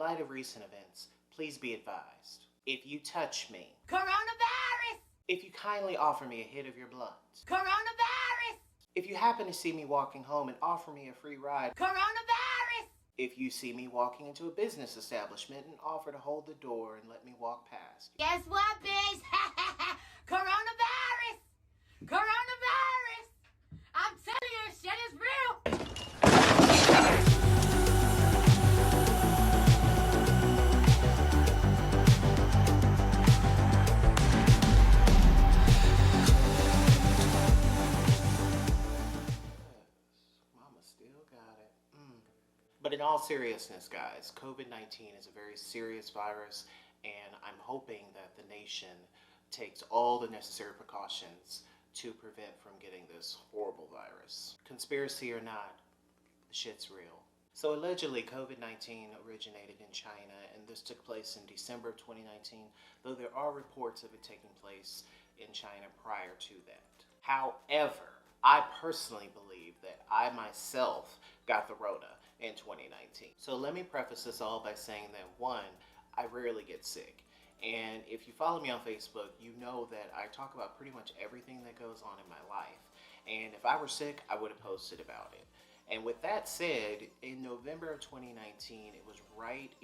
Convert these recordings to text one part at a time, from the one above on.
light of recent events, please be advised. If you touch me, coronavirus! If you kindly offer me a hit of your blunt, Coronavirus! if you happen to see me walking home and offer me a free ride, Coronavirus! if you see me walking into a business establishment and offer to hold the door and let me walk past. Guess what, bitch? Coronavirus! Coronavirus! I'm telling you, shit is real! Mama still got it. But in all seriousness, guys, COVID-19 is a very serious virus, and I'm hoping that the nation takes all the necessary precautions to prevent from getting this horrible virus. Conspiracy or not, the shit's real. So allegedly, COVID-19 originated in China, and this took place in December of 2019, though there are reports of it taking place in China prior to that. However, I personally believe that I myself got the Rona in 2019. So let me preface this all by saying that, one, I rarely get sick. And if you follow me on Facebook, you know that I talk about pretty much everything that goes on in my life. And if I were sick, I would have posted about it. And with that said, in November of 2019, it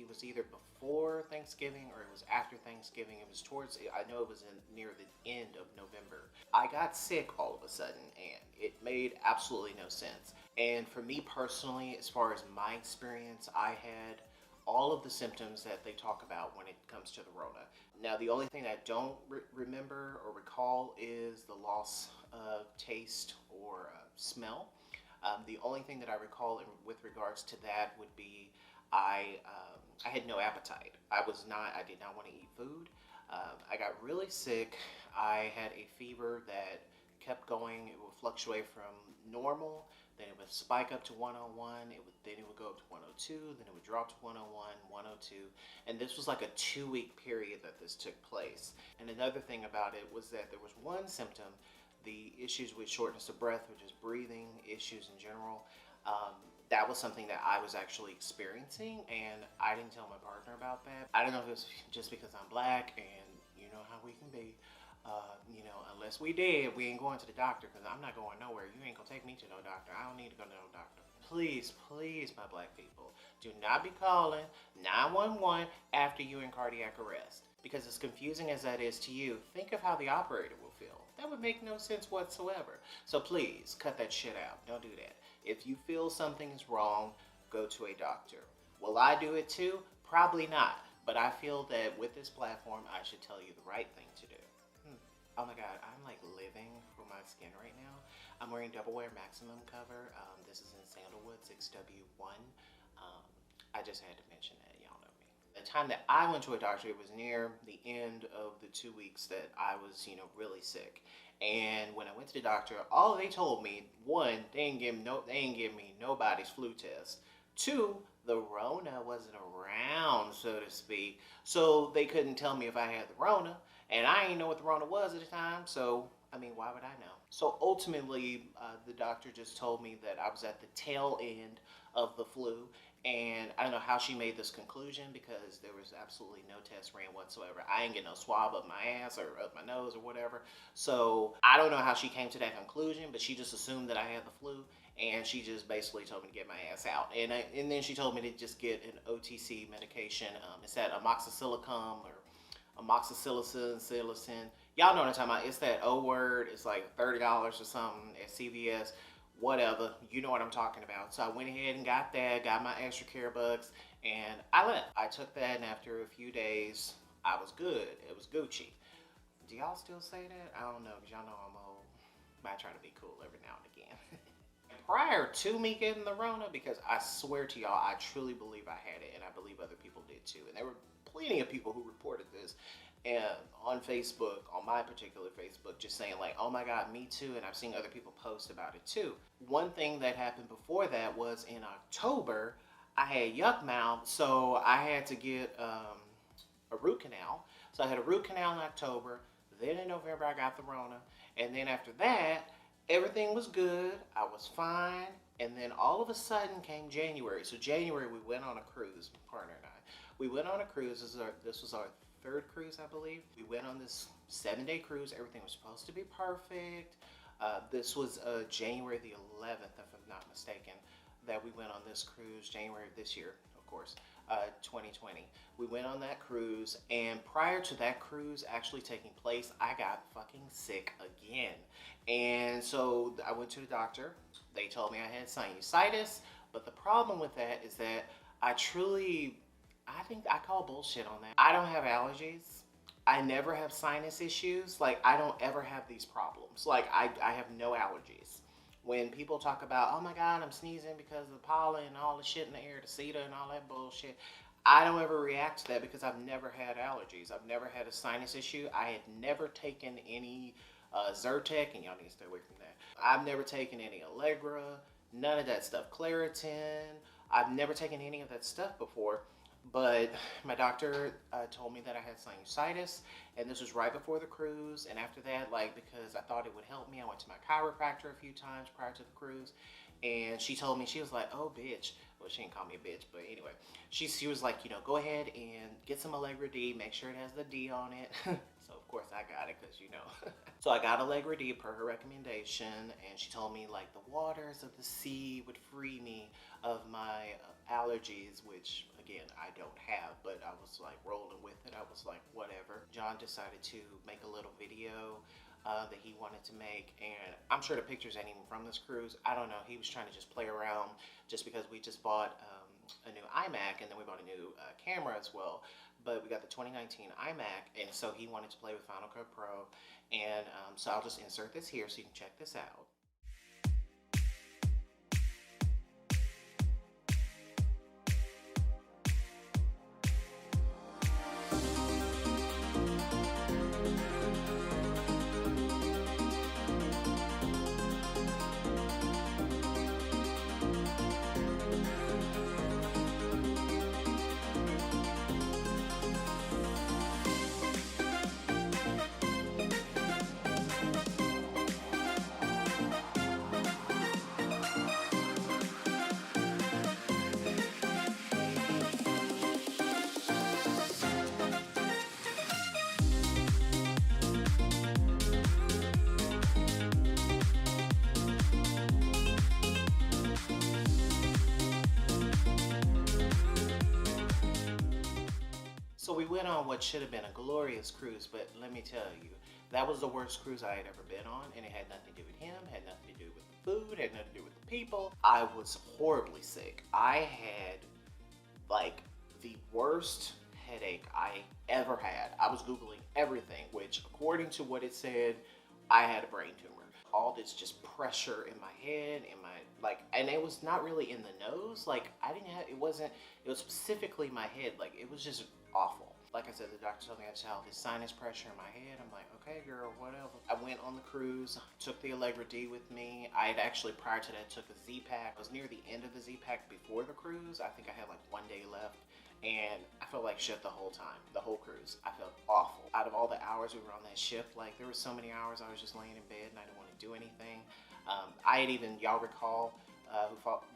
was either before Thanksgiving or it was after Thanksgiving. It was I know it was near the end of November. I got sick all of a sudden, and it made absolutely no sense. And for me personally, as far as my experience, I had all of the symptoms that they talk about when it comes to the Rona. Now, the only thing I don't remember or recall is the loss of taste or smell. The only thing that I recall with regards to that would be I had no appetite. I did not want to eat food. I got really sick. I had a fever that kept going. It would fluctuate from normal, then it would spike up to 101, then it would go up to 102, then it would drop to 101, 102, and this was like a 2-week period that this took place. And another thing about it was that there was one symptom, the issues with shortness of breath, which is breathing issues in general. That was something that I was actually experiencing, and I didn't tell my partner about that. I don't know if it was just because I'm black, and you know how we can be. Unless we did, we ain't going to the doctor, because I'm not going nowhere. You ain't gonna take me to no doctor. I don't need to go to no doctor. Please, please, my black people, do not be calling 911 after you're in cardiac arrest. Because as confusing as that is to you, think of how the operator will feel. That would make no sense whatsoever. So please, cut that shit out. Don't do that. If you feel something is wrong, go to a doctor. Will I do it too? Probably not. But I feel that with this platform, I should tell you the right thing to do. Oh my God, I'm like living for my skin right now. I'm wearing Double Wear Maximum cover. This is in Sandalwood 6W1. I just had to mention that, y'all know me. The time that I went to a doctor, it was near the end of the 2 weeks that I was, really sick. And when I went to the doctor, all they told me, one, they ain't give me nobody's flu test. Two, the Rona wasn't around, so to speak. So they couldn't tell me if I had the Rona. And I didn't know what the Rona was at the time, so, why would I know? So ultimately, the doctor just told me that I was at the tail end of the flu, and I don't know how she made this conclusion because there was absolutely no test ran whatsoever. I didn't get no swab up my ass or up my nose or whatever. So I don't know how she came to that conclusion, but she just assumed that I had the flu, and she just basically told me to get my ass out. And then she told me to just get an OTC medication. It's that amoxicillicum or amoxicillin. Y'all know what I'm talking about. It's that O word. It's like $30 or something at CVS. Whatever. You know what I'm talking about. So I went ahead and got that, got my extra care bucks, and I left. I took that, and after a few days, I was good. It was Gucci. Do y'all still say that? I don't know, because y'all know I'm old. But I try to be cool every now and again. Prior to me getting the Rona, because I swear to y'all, I truly believe I had it, and I believe other people did too. And there were plenty of people who reported this and on Facebook, on my particular Facebook, just saying like, oh my God, me too. And I've seen other people post about it too. One thing that happened before that was in October, I had yuck mouth, so I had to get a root canal. So I had a root canal in October. Then in November, I got the Rona. And then after that, everything was good. I was fine. And then all of a sudden came January. So January, we went on a cruise, my partner and I. We went on a cruise. This was our third cruise, I believe. We went on this 7-day cruise. Everything was supposed to be perfect. This was January the 11th, if I'm not mistaken, that we went on this cruise. January of this year, of course, 2020. We went on that cruise, and prior to that cruise actually taking place, I got fucking sick again. And so I went to the doctor. They told me I had sinusitis, but the problem with that is that I think I call bullshit on that. I don't have allergies. I never have sinus issues. Like, I don't ever have these problems. Like, I have no allergies. When people talk about, oh my God, I'm sneezing because of the pollen and all the shit in the air, the cedar and all that bullshit, I don't ever react to that because I've never had allergies. I've never had a sinus issue. I had never taken any Zyrtec, and y'all need to stay away from that. I've never taken any Allegra, none of that stuff. Claritin, I've never taken any of that stuff before. But my doctor told me that I had sinusitis, and this was right before the cruise. And after that, like, because I thought it would help me, I went to my chiropractor a few times prior to the cruise, and she told me, she was like, oh bitch, well, she didn't call me a bitch, but anyway, she was like, you know, go ahead and get some Allegra D, make sure it has the D on it. So of course I got it, because you know. So I got Allegra D per her recommendation, and she told me like the waters of the sea would free me of my allergies, which again I don't have, but I was like rolling with it. I was like, whatever. John decided to make a little video that he wanted to make, and I'm sure the pictures ain't even from this cruise. I don't know, he was trying to just play around, just because we just bought a new iMac, and then we bought a new camera as well. But we got the 2019 iMac, and so he wanted to play with Final Cut Pro, and so I'll just insert this here so you can check this out. So we went on what should have been a glorious cruise, but let me tell you, that was the worst cruise I had ever been on, and it had nothing to do with him, had nothing to do with the food, had nothing to do with the people. I was horribly sick. I had like the worst headache I ever had. I was Googling everything, which according to what it said, I had a brain tumor. All this just pressure in my head, in my, like, and it was not really in the nose. Like, I didn't have, it was specifically my head. Like, it was just awful. Like I said, the doctor told me I just had this sinus pressure in my head. I'm like, okay, girl, whatever. I went on the cruise, took the Allegra D with me. I had actually, prior to that, took a Z-Pack. I was near the end of the Z-Pack before the cruise. I think I had like 1 day left. And I felt like shit the whole time, the whole cruise. I felt awful. Out of all the hours we were on that ship, like there were so many hours I was just laying in bed and I didn't want to do anything. I had even, y'all recall,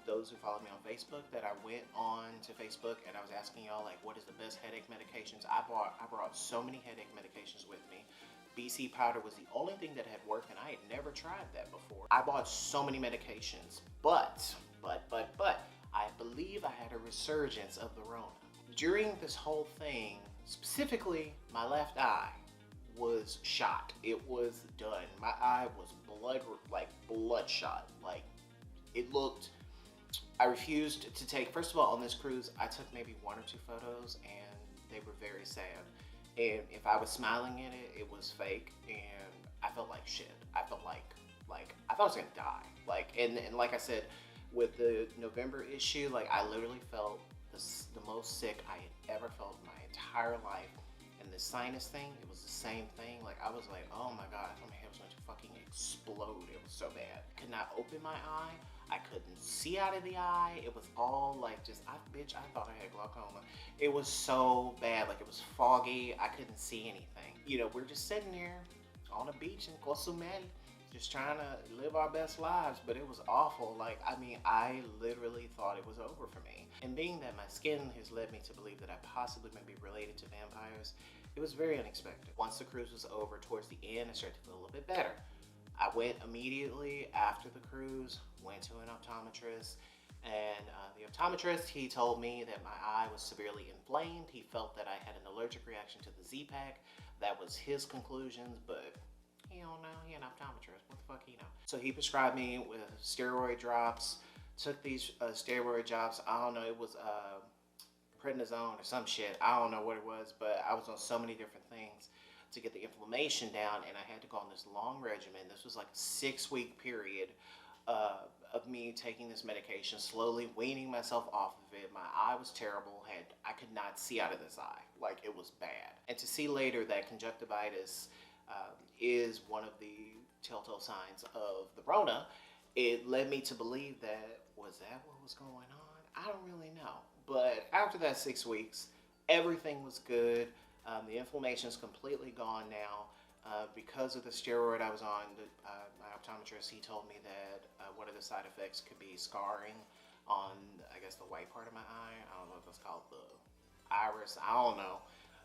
those who followed me on Facebook, that I went on to Facebook and I was asking y'all like, what is the best headache medications? I brought so many headache medications with me. BC powder was the only thing that had worked, and I had never tried that before. I bought so many medications, but I believe I had a resurgence of the Rona. During this whole thing, specifically my left eye was shot. It was done. My eye was bloodshot. Like, it looked, I refused to take, first of all, on this cruise, I took maybe 1 or 2 photos and they were very sad. And if I was smiling in it, it was fake, and I felt like shit. I felt like I thought I was gonna die. Like, and like I said, with the November issue, like I literally felt the most sick I had ever felt in my entire life. And the sinus thing, it was the same thing. Like, I was like, oh my God, I thought my head was going to fucking explode. It was so bad. I could not open my eye. I couldn't see out of the eye. It was all like just, I thought I had glaucoma. It was so bad. Like, it was foggy. I couldn't see anything. You know, we're just sitting there on a beach in Cozumel, just trying to live our best lives, but it was awful. Like, I mean, I literally thought it was over for me. And being that my skin has led me to believe that I possibly may be related to vampires, it was very unexpected. Once the cruise was over, towards the end, I started to feel a little bit better. I went immediately after the cruise, went to an optometrist, and the optometrist, he told me that my eye was severely inflamed. He felt that I had an allergic reaction to the Z-Pack. That was his conclusions, but he don't know. He an optometrist. What the fuck he know? So he prescribed me with steroid drops. Took these steroid drops. I don't know. It was prednisone or some shit. I don't know what it was, but I was on so many different things to get the inflammation down, and I had to go on this long regimen. This was like a 6-week period of me taking this medication, slowly weaning myself off of it. My eye was terrible. I could not see out of this eye. Like, it was bad. And to see later that conjunctivitis is one of the telltale signs of the Rona, it led me to believe that, was that what was going on? I don't really know. But after that 6 weeks, everything was good. The inflammation's completely gone now. Because of the steroid I was on, my optometrist, he told me that one of the side effects could be scarring on, I guess, the white part of my eye. I don't know if that's called the iris. I don't know.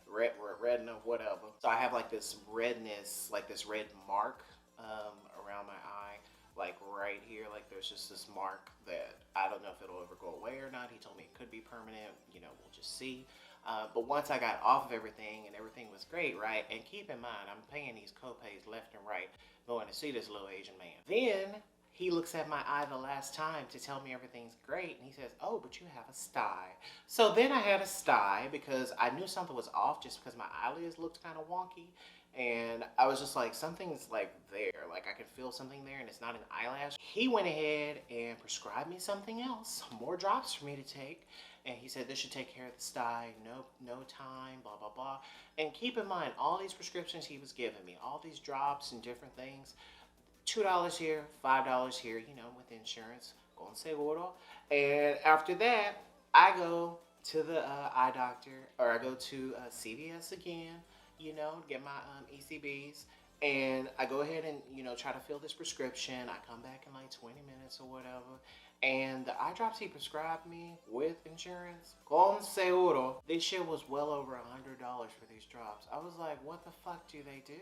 Retina, whatever. So I have like this redness, like this red mark around my eye, like right here. Like there's just this mark that I don't know if it'll ever go away or not. He told me it could be permanent. You know, we'll just see. But once I got off of everything and everything was great, right? And keep in mind, I'm paying these copays left and right going to see this little Asian man. Then he looks at my eye the last time to tell me everything's great, and he says, oh, but you have a sty. So then I had a sty because I knew something was off just because my eyelids looked kind of wonky. And I was just like, something's like there. Like I can feel something there and it's not an eyelash. He went ahead and prescribed me something else, more drops for me to take. And he said this should take care of the sty, no time, blah, blah, blah. And keep in mind, all these prescriptions he was giving me, all these drops and different things, $2 here, $5 here, you know, with insurance, con seguro. And after that, I go to the eye doctor, or I go to CVS again, you know, get my ECBs. And I go ahead and, you know, try to fill this prescription. I come back in like 20 minutes or whatever. And the eye drops he prescribed me with insurance, con seguro, this shit was well over $100 for these drops. I was like, what the fuck do they do?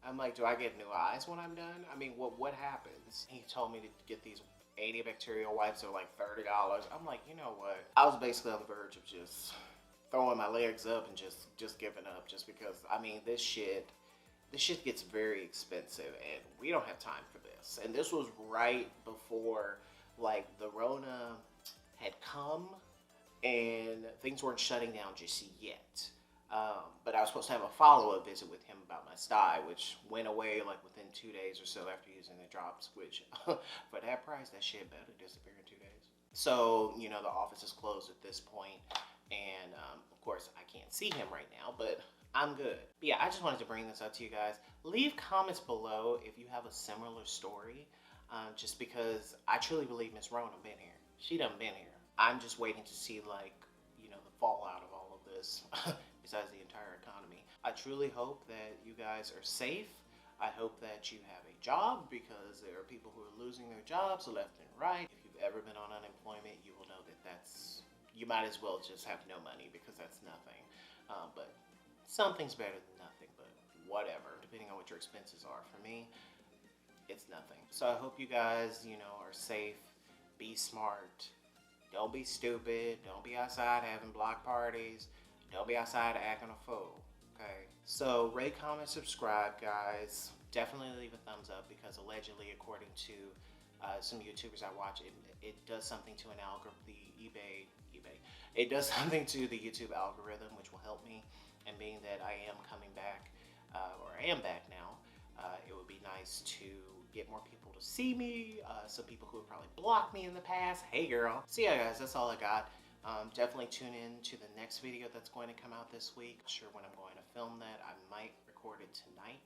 I'm like, do I get new eyes when I'm done? I mean, what happens? He told me to get these antibacterial wipes that are like $30. I'm like, you know what? I was basically on the verge of just throwing my legs up and just giving up, just because, I mean, this shit gets very expensive and we don't have time for this. And this was right before like the Rona had come and things weren't shutting down just yet. But I was supposed to have a follow-up visit with him about my sty, which went away like within 2 days or so after using the drops, which for that price, that shit better disappear in 2 days. So, you know, the office is closed at this point, and of course I can't see him right now, but I'm good. But yeah, I just wanted to bring this up to you guys. Leave comments below if you have a similar story. Just because I truly believe Miss Rona been here. She done been here. I'm just waiting to see, like, you know, the fallout of all of this, besides the entire economy. I truly hope that you guys are safe. I hope that you have a job, because there are people who are losing their jobs left and right. If you've ever been on unemployment, you will know that you might as well just have no money, because that's nothing. But something's better than nothing, but whatever, depending on what your expenses are. For me, it's nothing. So I hope you guys, you know, are safe. Be smart. Don't be stupid. Don't be outside having block parties. Don't be outside acting a fool. Okay? So rate, comment, subscribe, guys. Definitely leave a thumbs up, because allegedly, according to some YouTubers I watch, it does something to an algorithm. It does something to the YouTube algorithm, which will help me. And being that I am coming back, or I am back now, it would be nice to get more people to see me. Some people who have probably blocked me in the past. Hey girl. So yeah guys, that's all I got. Definitely tune in to the next video that's going to come out this week. Not sure when I'm going to film that. I might record it tonight.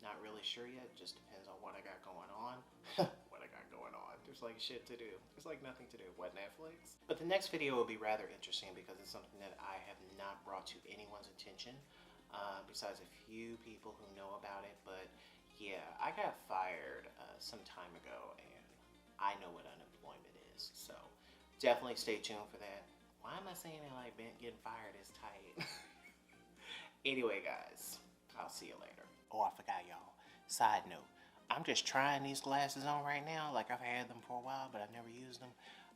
Not really sure yet. Just depends on what I got going on. What I got going on. There's like shit to do. There's like nothing to do. What, Netflix? But the next video will be rather interesting, because it's something that I have not brought to anyone's attention. Besides a few people who know about it. But Yeah, I got fired some time ago, and I know what unemployment is. So definitely stay tuned for that. Why am I saying it like getting fired is tight? Anyway, guys, I'll see you later. Oh, I forgot, y'all. Side note, I'm just trying these glasses on right now. Like, I've had them for a while, but I've never used them.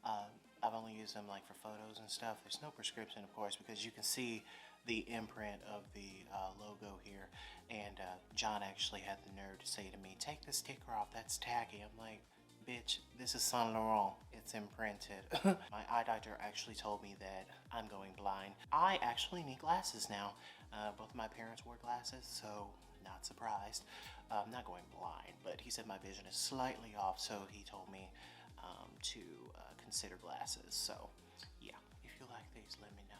I've only used them like for photos and stuff. There's no prescription, of course, because you can see the imprint of the logo here. And John actually had the nerve to say to me, "Take the sticker off, that's tacky." I'm like, "Bitch, this is Saint Laurent. It's imprinted." My eye doctor actually told me that I'm going blind. I actually need glasses now. Both of my parents wore glasses, so not surprised. I'm not going blind, but he said my vision is slightly off, so he told me to consider glasses. So, yeah, if you like these, let me know.